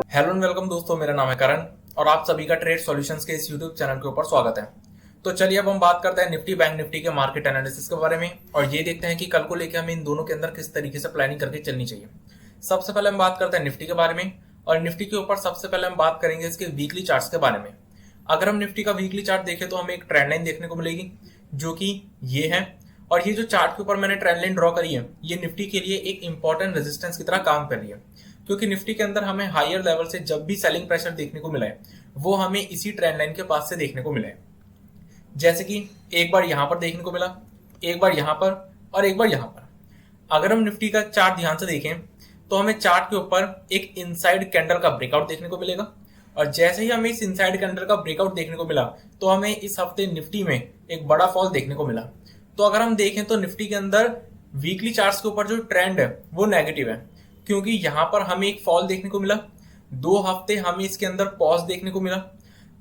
Hello and welcome दोस्तों, मेरा नाम है करण और आप सभी का ट्रेड सॉल्यूशंस के इस यूट्यूब चैनल के ऊपर स्वागत है। तो चलिए अब हम बात करते हैं निफ्टी बैंक निफ्टी के मार्केट एनालिसिस के बारे में और ये देखते हैं कि कल को लेकर हमें इन दोनों के अंदर किस तरीके से प्लानिंग करके चलनी चाहिए। सबसे पहले हम बात करते हैं निफ्टी के बारे में और निफ्टी के ऊपर सबसे पहले हम बात करेंगे इसके वीकली चार्ट्स के बारे में। अगर हम निफ्टी का वीकली चार्ट देखें तो हमें एक ट्रेंड लाइन देखने को मिलेगी जो कि ये है, और ये जो चार्ट के ऊपर मैंने ट्रेंड लाइन ड्रॉ करी है ये निफ्टी के लिए एक इंपॉर्टेंट रेजिस्टेंस की तरह काम कर रही है, क्योंकि निफ्टी के अंदर हमें हायर लेवल से जब भी सेलिंग प्रेशर देखने को मिला है वो हमें इसी ट्रेंड लाइन के पास से देखने को मिला है। जैसे कि एक बार यहां पर देखने को मिला, एक बार यहां पर और एक बार यहां पर। अगर हम निफ्टी का चार्ट ध्यान से देखें तो हमें चार्ट के ऊपर एक इनसाइड कैंडल का ब्रेकआउट देखने को मिलेगा, और जैसे ही हमें इस इनसाइड कैंडल का ब्रेकआउट देखने को मिला तो हमें इस हफ्ते निफ्टी में एक बड़ा फॉल देखने को मिला। तो अगर हम देखें तो निफ्टी के अंदर वीकली चार्ट्स के ऊपर जो ट्रेंड है वो नेगेटिव है, क्योंकि यहां पर हमें एक फॉल देखने को मिला, 2 हफ्ते हमें इसके अंदर पॉज देखने को मिला,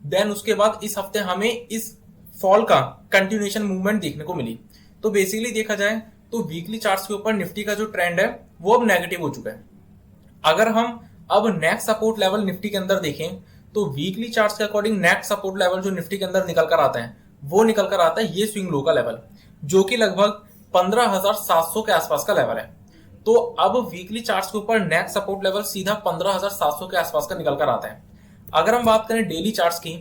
देन उसके बाद इस हफ्ते हमें इस फॉल का कंटिन्यूएशन मूवमेंट देखने को मिली। तो बेसिकली देखा जाए तो वीकली चार्ट्स के ऊपर निफ्टी का जो ट्रेंड है वो अब नेगेटिव हो चुका है। अगर हम अब नेक्स्ट सपोर्ट लेवल निफ्टी के अंदर देखें तो वीकली चार्ट्स के अकॉर्डिंग नेक्स्ट सपोर्ट लेवल जो निफ्टी के अंदर निकल कर आता है वो निकल कर आता है ये स्विंग लो का लेवल, जो कि लगभग 15,700 के आसपास का लेवल है। तो अब वीकली चार्ट्स के ऊपर नेक्स्ट सपोर्ट लेवल सीधा 15,700 के आसपास का निकल कर आता है। अगर हम बात करें डेली चार्ट्स की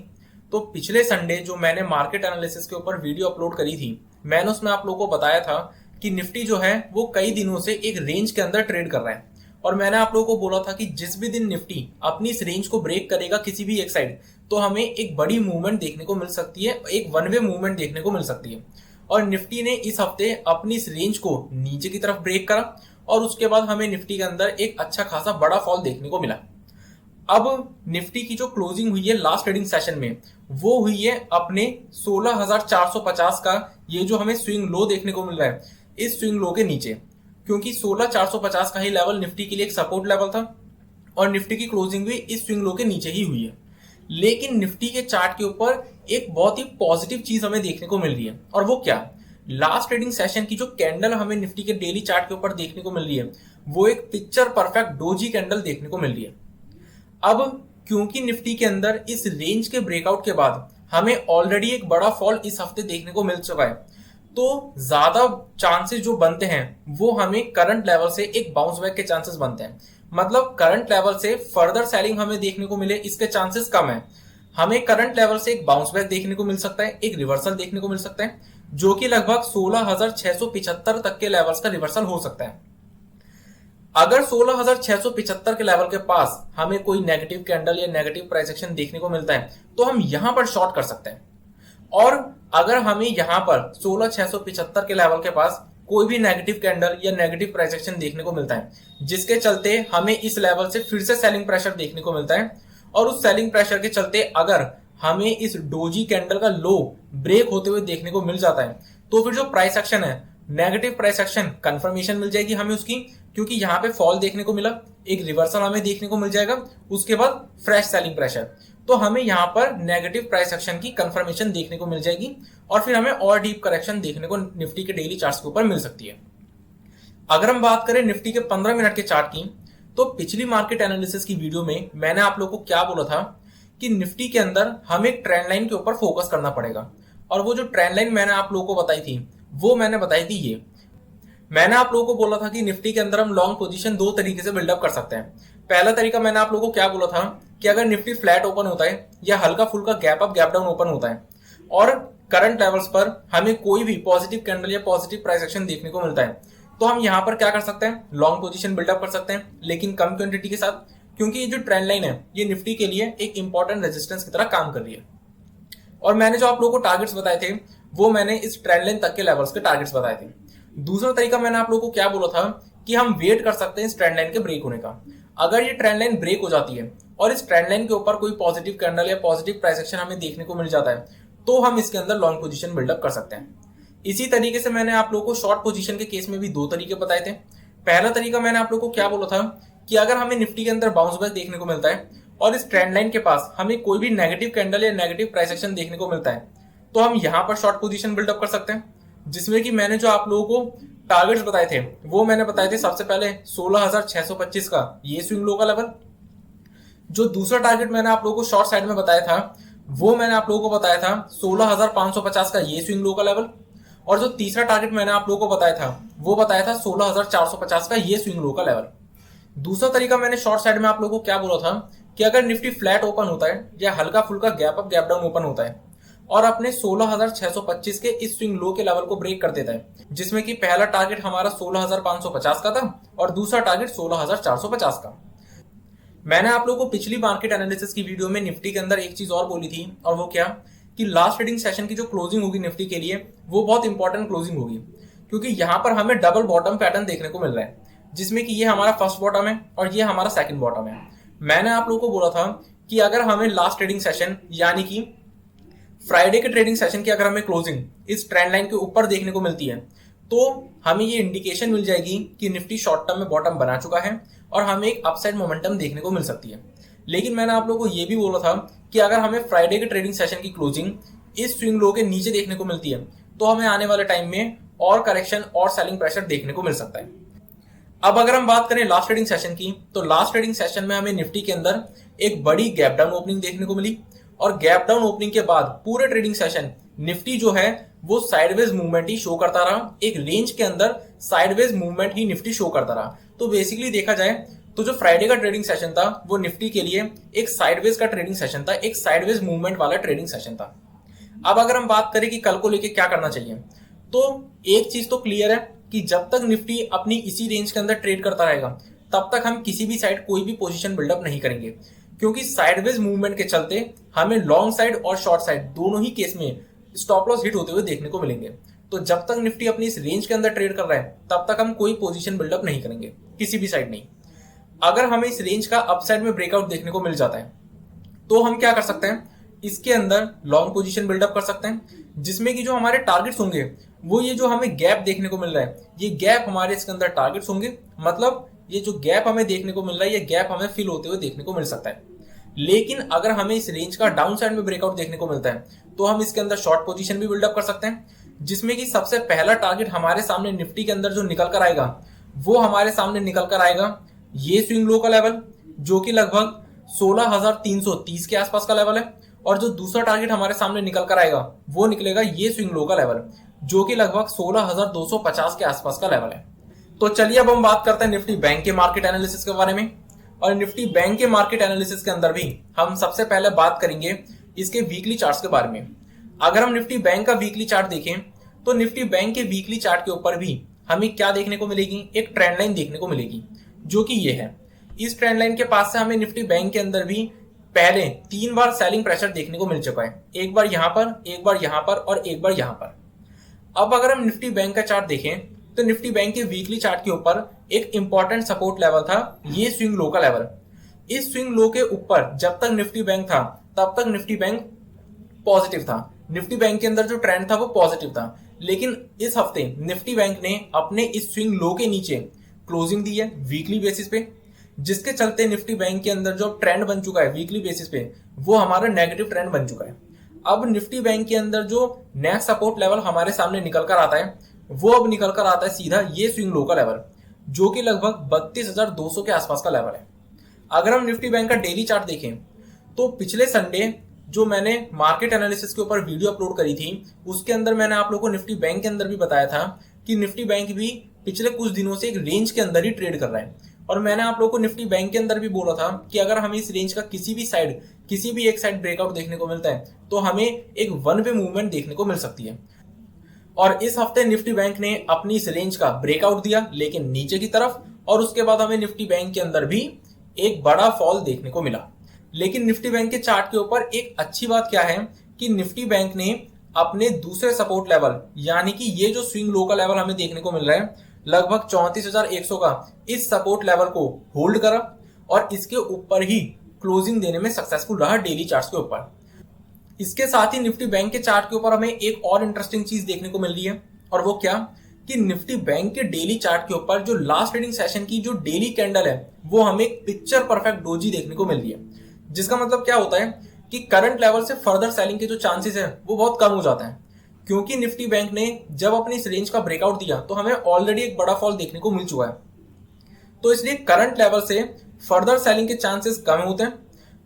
तो पिछले संडे जो मैंने मार्केट एनालिसिस के ऊपर वीडियो अपलोड करी थी, मैंने उसमें आप लोगों को बताया था कि निफ्टी जो है वो कई दिनों से एक रेंज के अंदर ट्रेड कर रहा है, और मैंने आप लोगों को बोला था कि जिस भी दिन निफ्टी अपनी इस रेंज को ब्रेक करेगा किसी भी एक साइड, तो हमें एक बड़ी मूवमेंट देखने को मिल सकती है, एक वन वे मूवमेंट देखने को मिल सकती है। और निफ्टी ने इस हफ्ते अपनी इस रेंज को नीचे की तरफ ब्रेक करा और उसके बाद हमें निफ्टी के अंदर एक अच्छा खासा बड़ा फॉल देखने को मिला। अब निफ्टी की जो क्लोजिंग हुई है लास्ट ट्रेडिंग सेशन में वो हुई है अपने 16,450 का, ये जो हमें स्विंग लो देखने को मिल रहा है इस स्विंग लो के नीचे, क्योंकि 16,450 का ही लेवल निफ्टी के लिए एक सपोर्ट लेवल था और निफ्टी की क्लोजिंग भी इस स्विंग लो के नीचे ही हुई है। लेकिन निफ्टी के चार्ट के ऊपर एक बहुत ही पॉजिटिव चीज हमें देखने को मिल रही है, और वो क्या, लास्ट ट्रेडिंग सेशन की जो कैंडल हमें निफ्टी के डेली चार्ट के ऊपर देखने को मिल रही है वो एक पिक्चर परफेक्ट डोजी कैंडल देखने को मिल रही है। अब क्योंकि निफ्टी के अंदर इस रेंज के ब्रेकआउट के बाद हमें ऑलरेडी एक बड़ा फॉल इस हफ्ते देखने को मिल चुका है, तो ज्यादा चांसेस जो बनते हैं वो हमें करंट लेवल से एक बाउंस बैक के चांसेस बनते हैं। मतलब करंट लेवल से फर्दर सेलिंग हमें देखने को मिले इसके चांसेस कम है। हमें करंट लेवल से एक बाउंस बैक देखने को मिल सकता है, एक रिवर्सल देखने को मिल सकता है, जो कि लगभग 16,675 तक के लेवल्स का रिवर्सल हो सकता है। अगर 16,675 के लेवल के पास हमें कोई नेगेटिव कैंडल या नेगेटिव प्राइस एक्शन देखने को मिलता है तो हम यहां पर शॉर्ट कर सकते हैं, और अगर हमें यहां पर 16,675 के लेवल के पास कोई भी नेगेटिव कैंडल या नेगेटिव प्राइस एक्शन देखने को मिलता है जिसके चलते हमें इस लेवल से फिर से सेलिंग प्रेशर देखने को मिलता है, और उस सेलिंग प्रेशर के चलते अगर हमें इस डोजी कैंडल का लो ब्रेक होते हुए देखने को मिल जाता है तो फिर जो प्राइस एक्शन है नेगेटिव प्राइस एक्शन कंफर्मेशन मिल जाएगी हमें उसकी, क्योंकि यहां पे फॉल देखने को मिला, एक रिवर्सल हमें देखने को मिल जाएगा, उसके बाद फ्रेश सेलिंग प्रेशर, तो हमें यहां पर नेगेटिव प्राइस एक्शन की कंफर्मेशन देखने को मिल जाएगी और फिर हमें और डीप करेक्शन देखने को निफ्टी के डेली चार्ट्स के ऊपर मिल सकती है। अगर हम बात करें निफ्टी के 15 मिनट के चार्ट की तो पिछली मार्केट एनालिसिस की वीडियो में मैंने आप लोगों को क्या बोला था कि निफ्टी के अंदर हमें ट्रेंड लाइन के ऊपर फोकस करना पड़ेगा, और वो जो ट्रेंड लाइन मैंने आप लोगों को बताई थी वो मैंने बताई थी ये, मैंने आप लोगों को बोला था कि निफ्टी के अंदर हम लॉन्ग पोजीशन 2 तरीके से बिल्डअप कर सकते हैं। पहला तरीका मैंने आप लोगों को क्या बोला था कि अगर निफ्टी फ्लैट ओपन होता है या हल्का फुल्का gap up gap down open होता है और करंट लेवल्स पर हमें कोई भी पॉजिटिव कैंडल या पॉजिटिव प्राइस एक्शन देखने को मिलता है तो हम यहां पर क्या कर सकते हैं, लॉन्ग पोजीशन बिल्डअप कर सकते हैं, लेकिन कम क्वांटिटी के साथ, क्योंकि ये जो ट्रेंड लाइन है ये निफ्टी के लिए एक इंपॉर्टेंट रेजिस्टेंस की तरह काम कर रही है। और मैंने जो आप लोगों को टारगेट्स बताए थे वो मैंने इस ट्रेंड लाइन तक के लेवल्स के टारगेट्स बताए थे। दूसरा तरीका मैंने आप लोगों को क्या बोला था कि हम वेट कर सकते हैं इस ट्रेंड लाइन के ब्रेक होने का। अगर ये ट्रेंड लाइन ब्रेक हो जाती है और इस ट्रेंड लाइन के ऊपर कोई पॉजिटिव कैंडल या पॉजिटिव प्राइस एक्शन हमें देखने को मिल जाता है तो हम इसके अंदर लॉन्ग पोजीशन बिल्डअप कर सकते हैं। इसी तरीके से मैंने आप लोगों को शॉर्ट पोजीशन के केस में भी 2 तरीके बताए थे। पहला तरीका मैंने आप लोगों को क्या बोला था कि अगर हमें निफ्टी के अंदर बाउंस बैक देखने को मिलता है और इस ट्रेंड लाइन के पास हमें कोई भी नेगेटिव कैंडल या नेगेटिव प्राइस एक्शन देखने को मिलता है तो हम यहां पर शॉर्ट पोजीशन बिल्डअप कर सकते हैं, जिसमें कि मैंने जो आप लोगों को टारगेट्स बताए थे वो मैंने बताए थे सबसे पहले 16,625 का ये स्विंग लो का लेवल, जो दूसरा टारगेट मैंने आप लोगों को शॉर्ट साइड में बताया था, वो मैंने आप लोगों को बताया था 16,550 का ये स्विंग लो का लेवल। और जो तीसरा टारगेट मैंने आप लोगों को बताया था, वो बताया था 16,450 का ये स्विंग लो का लेवल। दूसरा तरीका मैंने शॉर्ट साइड में आप लोगों को क्या बोला था कि अगर निफ्टी फ्लैट ओपन होता है या हल्का फुल्का gap up gap down open होता है और अपने 16,625 के इस स्विंग लो के लेवल को ब्रेक कर देता है, जिसमें कि पहला टारगेट हमारा 16,550 का था और दूसरा टारगेट 16,450 का। मैंने आप लोगों को पिछली मार्केट एनालिसिस की वीडियो में निफ्टी के अंदर एक चीज और बोली थी, और वो क्या कि लास्ट ट्रेडिंग सेशन की जो क्लोजिंग होगी निफ्टी के लिए, वो बहुत इंपॉर्टेंट क्लोजिंग होगी, क्योंकि यहां पर हमें डबल बॉटम पैटर्न देखने को मिल रहा है, जिसमें कि ये हमारा फर्स्ट बॉटम है और ये हमारा सेकंड बॉटम है। मैंने आप लोगों को बोला था कि अगर हमें लास्ट ट्रेडिंग सेशन यानी कि फ्राइडे के ट्रेडिंग सेशन की अगर हमें क्लोजिंग इस ट्रेंड लाइन के ऊपर देखने को मिलती है, तो हमें ये इंडिकेशन मिल जाएगी कि निफ्टी शॉर्ट टर्म में बॉटम बना चुका है और हमें एक अपसाइड मोमेंटम देखने को मिल सकती है। लेकिन मैंने आप लोगों को ये भी बोला था कि अगर हमें फ्राइडे के ट्रेडिंग सेशन की क्लोजिंग इस स्विंग लो के नीचे देखने को मिलती है, तो हमें आने वाले टाइम में और करेक्शन और सेलिंग प्रेशर देखने को मिल सकता है। अब अगर हम बात करें लास्ट ट्रेडिंग सेशन की, तो लास्ट ट्रेडिंग सेशन में हमें निफ्टी के अंदर एक बड़ी गैप डाउन ओपनिंग देखने को मिली, और गैप डाउन ओपनिंग के बाद पूरे ट्रेडिंग सेशन निफ्टी जो है वो साइडवेज मूवमेंट ही शो करता रहा, एक रेंज के अंदर साइडवेज मूवमेंट ही निफ्टी शो करता रहा। तो बेसिकली देखा जाए तो जो फ्राइडे का ट्रेडिंग सेशन था वो निफ्टी के लिए एक साइडवेज का ट्रेडिंग सेशन था, एक साइडवेज मूवमेंट वाला ट्रेडिंग सेशन था। अब अगर हम बात करें कि कल को लेके क्या करना चाहिए, तो एक चीज तो क्लियर है कि जब तक निफ्टी अपनी इसी रेंज के अंदर ट्रेड करता रहेगा, तब तक हम किसी भी साइड कोई भी पोजीशन बिल्डअप नहीं करेंगे, क्योंकि साइडवेज मूवमेंट के चलते हमें लॉन्ग साइड और शॉर्ट साइड दोनों ही केस में स्टॉप लॉस हिट होते हुए देखने को मिलेंगे। तो जब तक निफ्टी अपनी इस रेंज के अंदर ट्रेड कर रहा है, तब तक हम कोई पोजीशन बिल्डअप नहीं करेंगे, किसी भी साइड नहीं। अगर हमें इस रेंज का अपसाइड में ब्रेकआउट देखने को मिल जाता है, तो हम क्या कर सकते हैं, इसके अंदर लॉन्ग पोजीशन बिल्डअप कर सकते हैं, जिसमें कि जो हमारे टारगेट्स होंगे वो ये जो हमें गैप देखने को मिल रहा है, ये गैप हमारे इसके अंदर टारगेट्स होंगे। मतलब ये जो गैप हमें देखने को मिल रहा है, ये गैप हमें फिल होते हुए देखने को मिल सकता है। लेकिन अगर हमें इस रेंज का डाउन साइड में ब्रेकआउट देखने को मिलता है, तो हम इसके अंदर शॉर्ट पोजीशन भी बिल्डअप कर सकते हैं, जिसमें कि सबसे पहला टारगेट हमारे सामने निफ्टी के अंदर जो निकल कर आएगा, वो हमारे सामने निकल कर आएगा ये स्विंग लो का लेवल, जो कि लगभग 16,330 के आसपास का लेवल है। और जो दूसरा टारगेट हमारे सामने निकल कर आएगा, वो निकलेगा ये स्विंग लो का लेवल, जो कि लगभग 16,250 के आसपास का लेवल है। तो चलिए अब हम बात करते हैं निफ्टी बैंक के मार्केट एनालिसिस के बारे में। और निफ्टी बैंक के मार्केट एनालिसिस के अंदर भी हम सबसे पहले बात करेंगे इसके वीकली चार्ट्स के बारे में। अगर हम निफ्टी बैंक का वीकली चार्ट देखें, तो निफ्टी बैंक के वीकली चार्ट के ऊपर भी हमें क्या देखने को मिलेगी, एक ट्रेंड लाइन देखने को मिलेगी, जो कि ये है। इस ट्रेंड लाइन के पास से हमें निफ्टी बैंक के अंदर भी पहले 3 बार सेलिंग प्रेशर देखने को मिल चुका है, एक बार यहां पर, एक बार यहां पर और एक बार यहां पर। अब अगर हम निफ्टी बैंक का चार्ट देखें, तो निफ्टी बैंक के वीकली चार्ट के ऊपर एक इंपॉर्टेंट सपोर्ट लेवल था ये स्विंग लो का लेवल। इस स्विंग लो के ऊपर जब तक निफ्टी बैंक था, तब तक निफ्टी बैंक पॉजिटिव था, निफ्टी बैंक के अंदर जो ट्रेंड था वो पॉजिटिव था। लेकिन इस हफ्ते निफ्टी बैंक ने अपने इस स्विंग लो के नीचे क्लोजिंग दी है वीकली बेसिस पे, जिसके चलते निफ्टी बैंक के अंदर जो ट्रेंड बन चुका है वीकली बेसिस पे, वो हमारा नेगेटिव ट्रेंड बन चुका है। अब निफ्टी बैंक के अंदर जो नेक्स्ट सपोर्ट लेवल हमारे सामने निकल कर आता है, वो अब निकल कर आता है सीधा ये स्विंग लो का लेवल, जो कि लगभग 32,200 के आसपास का लेवल है। अगर हम निफ्टी बैंक का डेली चार्ट देखें, तो पिछले संडे जो मैंने मार्केट एनालिसिस के ऊपर वीडियो अपलोड करी थी, उसके अंदर मैंने आप लोगों को निफ्टी बैंक के अंदर भी बताया था कि निफ्टी बैंक भी पिछले कुछ दिनों से एक रेंज के अंदर ही ट्रेड कर रहा है। और मैंने आप लोगों को निफ्टी बैंक के अंदर भी बोला था कि अगर हमें इस रेंज का किसी भी एक साइड ब्रेकआउट देखने को मिलता है, तो हमें एक वन वे मूवमेंट देखने को मिल सकती है। और इस हफ्ते निफ्टी बैंक ने अपनी इस रेंज का ब्रेकआउट दिया, लेकिन नीचे की तरफ, और उसके बाद हमें निफ्टी बैंक के अंदर भी एक बड़ा फॉल देखने को मिला। लेकिन निफ्टी बैंक के चार्ट के ऊपर एक अच्छी बात क्या है कि निफ्टी बैंक ने अपने दूसरे सपोर्ट लेवल, यानी कि ये जो स्विंग लो का लेवल हमें देखने को मिल रहा है लगभग 34,100 का, इस सपोर्ट लेवल को होल्ड करा और इसके ऊपर ही क्लोजिंग देने में सक्सेसफुल रहा डेली चार्ट्स के ऊपर। इसके साथ ही निफ्टी बैंक के चार्ट के ऊपर हमें एक और इंटरेस्टिंग चीज देखने को मिल रही है, और वो क्या कि निफ्टी बैंक के डेली चार्ट के ऊपर जो लास्ट ट्रेडिंग सेशन की जो डेली कैंडल है, वो हमें एक पिक्चर परफेक्ट डोजी देखने को मिल रही है। जिसका मतलब क्या होता है कि करंट लेवल से फर्दर सेलिंग के जो चांसेस है वो बहुत कम हो जाते हैं, क्योंकि निफ्टी बैंक ने जब अपनी इस रेंज का ब्रेकआउट दिया तो हमें ऑलरेडी एक बड़ा फॉल देखने को मिल चुका है। तो इसलिए करंट लेवल से फर्दर सेलिंग के चांसेस कम होते हैं।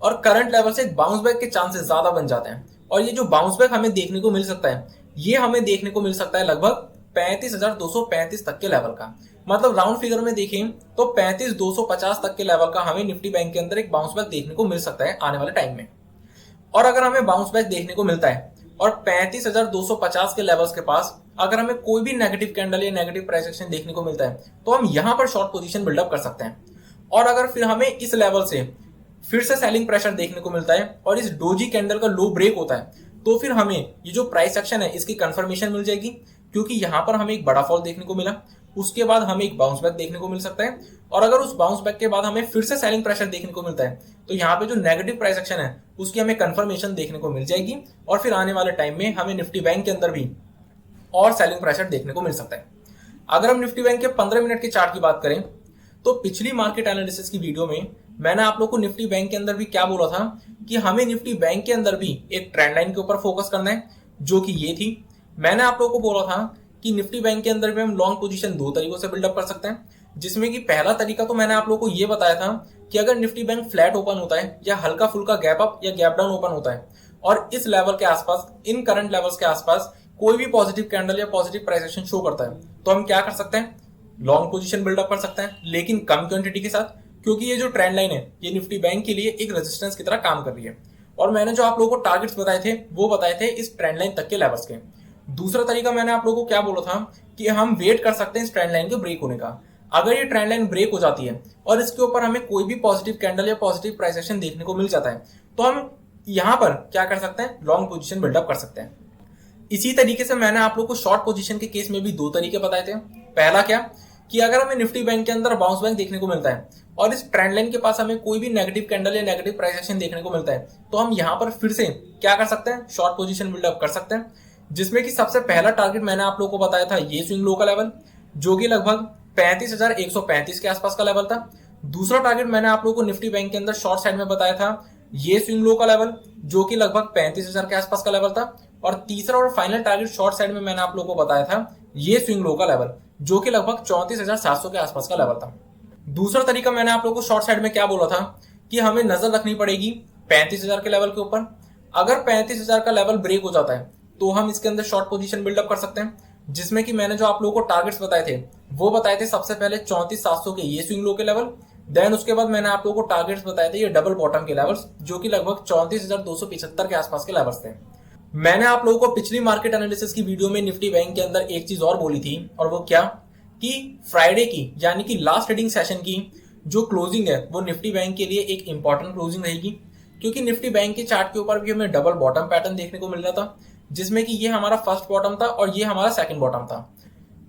और करंट लेवल से बाउंस बैक के चांसेस ज्यादा बन जाते हैं। और ये जो बाउंस बैक हमें देखने को मिल सकता है, ये हमें देखने को मिल सकता है लगभग 35,235 तक के लेवल का। मतलब राउंड फिगर में देखें तो 35,250 तक के लेवल का हमें निफ्टी बैंक के अंदर एक बाउंस बैक देखने को मिल सकता है आने वाले टाइम में। और अगर हमें बाउंस बैक देखने को मिलता है और 35,250 के लेवल्स के पास अगर हमें कोई भी नेगेटिव कैंडल या नेगेटिव प्राइस एक्शन देखने को मिलता है, तो हम यहां पर शॉर्ट पोजीशन बिल्डअप कर सकते हैं। और अगर फिर हमें इस लेवल से फिर से सेलिंग प्रेशर देखने को मिलता है और इस डोजी कैंडल का लो ब्रेक होता है, तो फिर हमें ये जो प्राइस एक्शन है इसकी कंफर्मेशन मिल जाएगी, क्योंकि यहां पर हमें एक बड़ा फॉल देखने को मिला। उसके बाद हमें एक बाउंस बैक देखने को मिल सकता है, और अगर उस बाउंस बैक के बाद हमें फिर से सेलिंग प्रेशर देखने को मिलता है, तो यहाँ पे जो नेगेटिव प्राइस एक्शन है उसकी हमें कंफर्मेशन देखने को मिल जाएगी। और फिर आने वाले टाइम में हमें निफ्टी बैंक के अंदर भी और सेलिंग प्रेशर देखने को मिल सकता है। अगर हम निफ्टी बैंक के 15 मिनट के चार्ट की बात करें, तो पिछली मार्केट एनालिसिस की वीडियो में मैंने आप लोग को निफ्टी बैंक के अंदर भी क्या बोला था कि हमें निफ्टी बैंक के अंदर भी एक ट्रेंड लाइन के ऊपर फोकस करना है, जो कि ये थी। मैंने आप लोगों को बोला था कि निफ्टी बैंक के अंदर भी हम लॉन्ग पोजीशन दो तरीकों से बिल्डअप कर सकते हैं, जिसमें कि पहला तरीका तो मैंने आप लोगों को ये बताया था कि अगर निफ्टी बैंक फ्लैट ओपन होता है या हल्का फुल्का गैप अप या गैप डाउन ओपन होता है और इस लेवल के आसपास, इन करंट लेवल्स के आसपास कोई भी पॉजिटिव कैंडल या पॉजिटिव प्राइस एक्शन शो करता है, तो हम क्या कर सकते हैं, लॉन्ग पोजीशन बिल्डअप कर सकते हैं, लेकिन कम क्वांटिटी के साथ, क्योंकि ये जो ट्रेंड लाइन है ये निफ्टी बैंक के लिए एक रेजिस्टेंस की तरह काम कर रही है। और मैंने जो आप लोगों को टारगेट्स बताए थे वो बताए थे इस ट्रेंड लाइन तक के लेवल्स के। दूसरा तरीका मैंने आप लोगों को क्या बोला था कि हम वेट कर सकते हैं इस ट्रेंड लाइन के ब्रेक होने का। अगर ये ट्रेंड लाइन ब्रेक हो जाती है और इसके ऊपर हमें कोई भी पॉजिटिव कैंडल या पॉजिटिव प्राइस एक्शन देखने को मिल जाता है, तो हम यहां पर क्या कर सकते हैं, लॉन्ग पोजीशन बिल्डअप कर सकते हैं। इसी तरीके से मैंने आप लोग को शॉर्ट पोजीशन के केस में भी दो तरीके बताए थे। पहला क्या कि अगर हमें निफ्टी बैंक के अंदर बाउंस बैक देखने को मिलता है और इस ट्रेंड लाइन के पास हमें कोई भी नेगेटिव कैंडल या नेगेटिव प्राइस एक्शन देखने को मिलता है, तो हम यहां पर फिर से क्या कर सकते हैं, शॉर्ट पोजीशन बिल्डअप कर सकते हैं। जिसमें कि सबसे पहला टारगेट मैंने आप लोगों को बताया था ये स्विंग लो का लेवल, जो कि लगभग 35,135 के आसपास का लेवल था। दूसरा टारगेट मैंने आप लोगों को निफ्टी बैंक के अंदर शॉर्ट साइड में बताया था ये स्विंग लो का लेवल, जो कि लगभग 35,000 के आसपास का लेवल था। और तीसरा और फाइनल टारगेट शॉर्ट साइड में मैंने आप लोगों को बताया था ये स्विंग लो का लेवल, जो कि लगभग 34,700 के आसपास का लेवल था। दूसरा तरीका मैंने आप लोगों को शॉर्ट साइड में क्या बोला था कि हमें नजर रखनी पड़ेगी 35,000 के लेवल के ऊपर। अगर 35,000 का लेवल ब्रेक हो जाता है तो हम इसके अंदर शॉर्ट पोजीशन बिल्डअप कर सकते हैं, जिसमें कि मैंने जो आप लोगों को टारगेट्स बताए थे वो बताए थे सबसे पहले 34,700 के ये स्विंग लो के लेवल, देन उसके बाद मैंने आप लोगों को टारगेट्स बताए थे ये डबल बॉटम के लेवल्स, जो कि लगभग 34,275 के आसपास के लेवल्स थे। मैंने आप लोगों को पिछली मार्केट एनालिसिस की वीडियो में निफ्टी बैंक के अंदर एक चीज और बोली थी, और वो क्या कि फ्राइडे की यानी कि लास्ट ट्रेडिंग सेशन की जो क्लोजिंग है वो निफ्टी बैंक के लिए एक इंपॉर्टेंट क्लोजिंग रहेगी, क्योंकि निफ्टी बैंक के चार्ट के ऊपर भी हमें डबल बॉटम पैटर्न देखने को मिल रहा था, जिसमें कि ये हमारा फर्स्ट बॉटम था और ये हमारा सेकंड बॉटम था।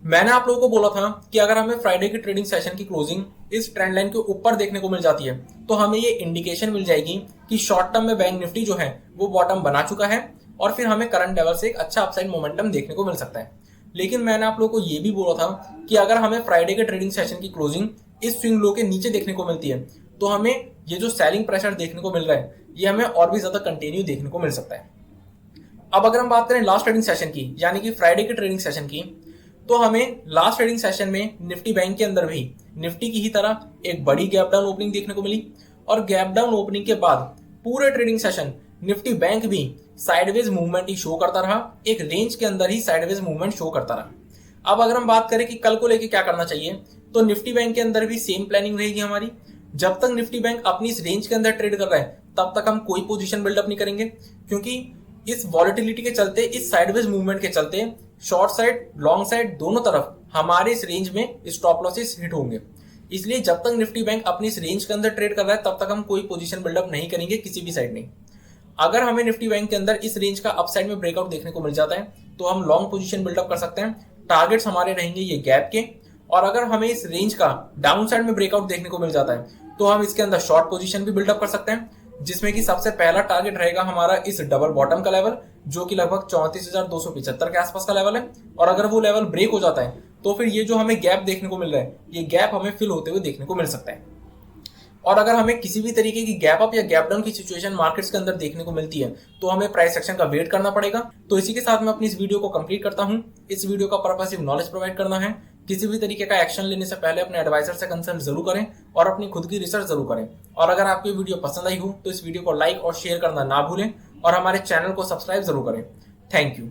मैंने आप लोगों को बोला था कि अगर हमें फ्राइडे की ट्रेडिंग सेशन की क्लोजिंग इस ट्रेंड लाइन के ऊपर देखने को मिल जाती है, तो हमें ये इंडिकेशन मिल जाएगी कि शॉर्ट टर्म में बैंक निफ्टी जो है वो बॉटम बना चुका है और फिर हमें करंट लेवल से एक अच्छा अपसाइड मोमेंटम देखने को मिल सकता है। लेकिन मैंने आप लोगों को ये भी बोला था कि अगर हमें फ्राइडे के ट्रेडिंग सेशन की क्लोजिंग इस स्विंग लो के नीचे देखने को मिलती है, तो हमें ये जो सेलिंग प्रेशर देखने को मिल रहा है ये हमें और भी ज्यादा कंटिन्यू देखने को मिल सकता है। अब अगर हम बात करें लास्ट ट्रेडिंग सेशन की यानी कि फ्राइडे की ट्रेडिंग सेशन की, तो हमें लास्ट ट्रेडिंग सेशन में निफ्टी बैंक के अंदर भी निफ्टी की ही तरह एक बड़ी गैप डाउन ओपनिंग देखने को मिली, और गैप डाउन ओपनिंग के बाद पूरे ट्रेडिंग सेशन निफ्टी बैंक भी साइडवेज मूवमेंट ही शो करता रहा, एक रेंज के अंदर ही साइडवेज मूवमेंट शो करता रहा। अब अगर हम बात करें कि कल को लेके क्या करना चाहिए, तो निफ्टी बैंक के अंदर भी सेम प्लानिंग रहेगी हमारी। जब तक निफ्टी बैंक अपनी इस रेंज के अंदर ट्रेड कर रहा है तब तक हम कोई पोजीशन बिल्डअप नहीं करेंगे, क्योंकि इस वॉलेटिलिटी के चलते, इस साइडवेज मूवमेंट के चलते शॉर्ट साइड लॉन्ग साइड दोनों तरफ हमारे इस रेंज में स्टॉप लॉसेस हिट होंगे। इसलिए जब तक निफ्टी बैंक अपनी इस रेंज के अंदर ट्रेड कर रहा है तब तक हम कोई पोजीशन बिल्डअप नहीं करेंगे किसी भी साइड नहीं। अगर हमें निफ्टी बैंक के अंदर इस रेंज का अपसाइड में ब्रेकआउट देखने को मिल जाता है तो हम लॉन्ग पोजीशन बिल्डअप कर सकते हैं। टारगेट्स हमारे रहेंगे ये गैप के, और अगर हमें इस रेंज का डाउन साइड में ब्रेकआउट देखने को मिल जाता है तो हम इसके अंदर शॉर्ट पोजीशन भी बिल्डअप कर सकते हैं, जिसमें कि सबसे पहला टारगेट रहेगा हमारा इस डबल बॉटम का लेवल, जो कि लगभग 34,275 के आसपास का लेवल है। और अगर वो लेवल ब्रेक हो जाता है तो फिर ये जो हमें गैप देखने को मिल रहा है ये गैप हमें फिल होते हुए देखने को मिल सकता है। और अगर हमें किसी भी तरीके की गैप अप या गैप डाउन की सिचुएशन मार्केट्स के अंदर देखने को मिलती है तो हमें प्राइस एक्शन का वेट करना पड़ेगा। तो इसी के साथ मैं अपनी इस वीडियो को कंप्लीट करता हूं। इस वीडियो का पर्पस सिर्फ नॉलेज प्रोवाइड करना है, किसी भी तरीके का एक्शन लेने से पहले अपने एडवाइजर से कंसल्ट जरूर करें और अपनी खुद की रिसर्च जरूर करें। और अगर आपको ये वीडियो पसंद आई हो तो इस वीडियो को लाइक और शेयर करना ना भूलें और हमारे चैनल को सब्सक्राइब जरूर करें। Thank you.